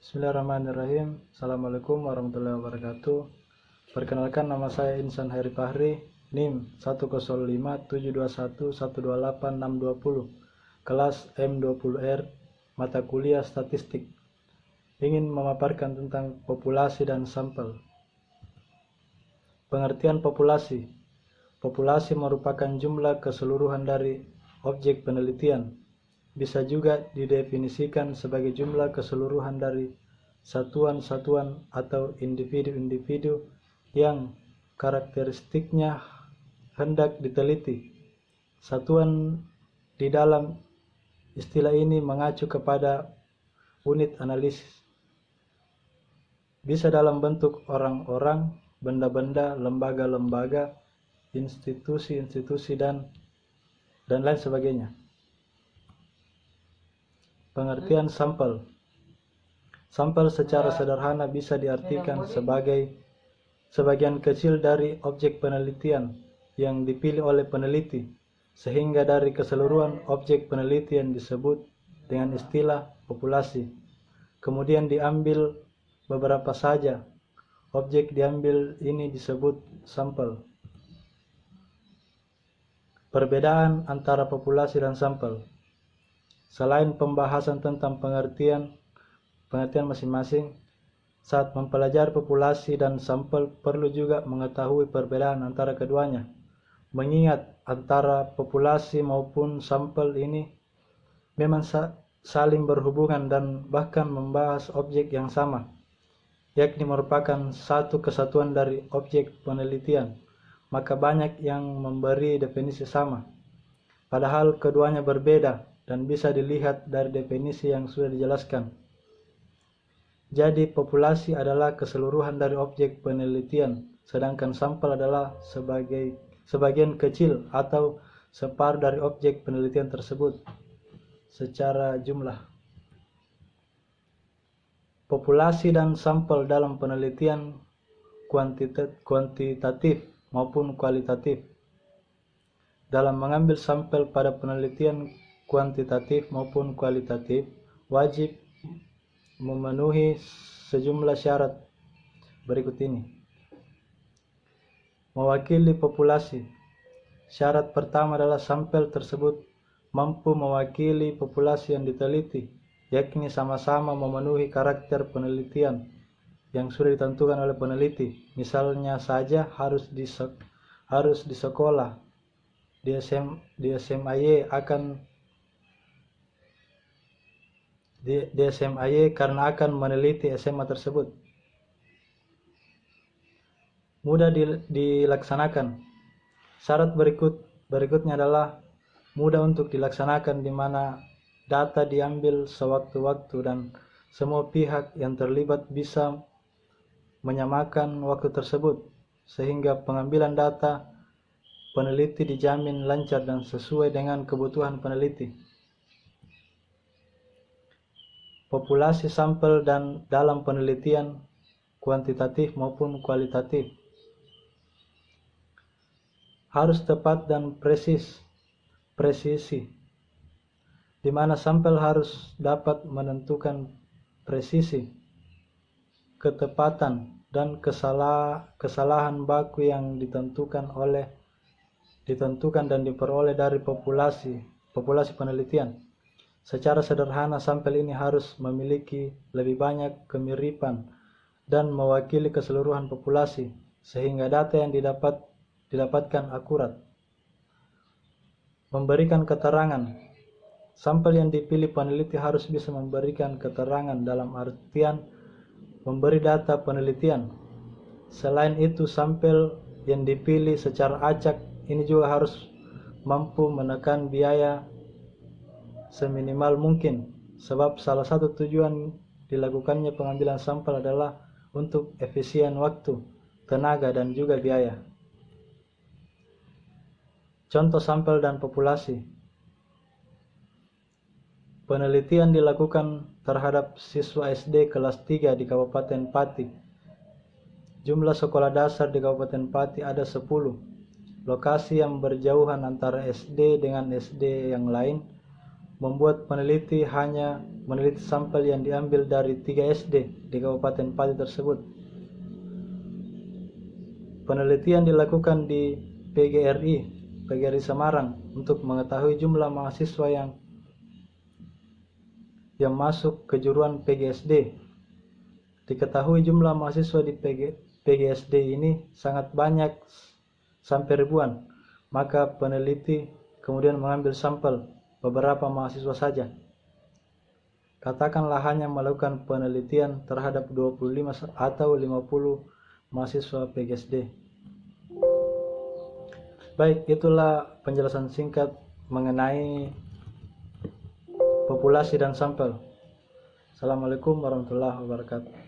Bismillahirrahmanirrahim. Assalamualaikum warahmatullahi wabarakatuh. Perkenalkan, nama saya Insan Heri Fahri, NIM 10572112860, kelas M20R, mata kuliah statistik. Ingin memaparkan tentang populasi dan sampel. Pengertian populasi. Populasi merupakan jumlah keseluruhan dari objek penelitian. Bisa juga didefinisikan sebagai jumlah keseluruhan dari satuan-satuan atau individu-individu yang karakteristiknya hendak diteliti. Satuan di dalam istilah ini mengacu kepada unit analisis. Bisa dalam bentuk orang-orang, benda-benda, lembaga-lembaga, institusi-institusi, dan lain sebagainya. Pengertian sampel. Sampel secara sederhana bisa diartikan sebagai sebagian kecil dari objek penelitian yang dipilih oleh peneliti, sehingga dari keseluruhan objek penelitian disebut dengan istilah populasi. Kemudian diambil beberapa saja objek diambil ini disebut sampel. Perbedaan antara populasi dan sampel. Selain pembahasan tentang pengertian masing-masing, saat mempelajari populasi dan sampel perlu juga mengetahui perbedaan antara keduanya. Mengingat antara populasi maupun sampel ini memang saling berhubungan dan bahkan membahas objek yang sama, yakni merupakan satu kesatuan dari objek penelitian, maka banyak yang memberi definisi sama, padahal keduanya berbeda dan bisa dilihat dari definisi yang sudah dijelaskan. Jadi populasi adalah keseluruhan dari objek penelitian, sedangkan sampel adalah sebagian kecil atau separuh dari objek penelitian tersebut secara jumlah. Populasi dan sampel dalam penelitian kuantitatif maupun kualitatif. Dalam mengambil sampel pada penelitian kuantitatif maupun kualitatif, wajib memenuhi sejumlah syarat berikut ini. Mewakili populasi. Syarat pertama adalah sampel tersebut mampu mewakili populasi yang diteliti, yakni sama-sama memenuhi karakter penelitian yang sudah ditentukan oleh peneliti. Misalnya saja harus di sekolah, di SMAY karena akan meneliti SMA tersebut. Mudah dilaksanakan. Syarat berikutnya adalah mudah untuk dilaksanakan, di mana data diambil sewaktu-waktu dan semua pihak yang terlibat bisa menyamakan waktu tersebut, sehingga pengambilan data peneliti dijamin lancar dan sesuai dengan kebutuhan peneliti. Populasi sampel dan dalam penelitian kuantitatif maupun kualitatif harus tepat dan presisi, di mana sampel harus dapat menentukan presisi, ketepatan, dan kesalahan baku yang ditentukan dan diperoleh dari populasi penelitian. Secara sederhana, sampel ini harus memiliki lebih banyak kemiripan dan mewakili keseluruhan populasi, sehingga data yang didapatkan akurat. Memberikan keterangan. Sampel yang dipilih peneliti harus bisa memberikan keterangan dalam artian memberi data penelitian. Selain itu, sampel yang dipilih secara acak ini juga harus mampu menekan biaya seminimal mungkin, sebab salah satu tujuan dilakukannya pengambilan sampel adalah untuk efisien waktu, tenaga, dan juga biaya. Contoh sampel dan populasi. Penelitian dilakukan terhadap siswa SD kelas 3 di Kabupaten Pati. Jumlah sekolah dasar di Kabupaten Pati ada 10. Lokasi yang berjauhan antara SD dengan SD yang lain membuat peneliti hanya meneliti sampel yang diambil dari 3 SD di Kabupaten Pati tersebut. Penelitian dilakukan di PGRI Semarang untuk mengetahui jumlah mahasiswa yang masuk kejuruan PGSD. Diketahui jumlah mahasiswa di PGSD ini sangat banyak, sampai ribuan. Maka peneliti kemudian mengambil sampel beberapa mahasiswa saja. Katakanlah hanya melakukan penelitian terhadap 25 atau 50 mahasiswa PGSD. Baik, itulah penjelasan singkat mengenai populasi dan sampel. Assalamualaikum warahmatullahi wabarakatuh.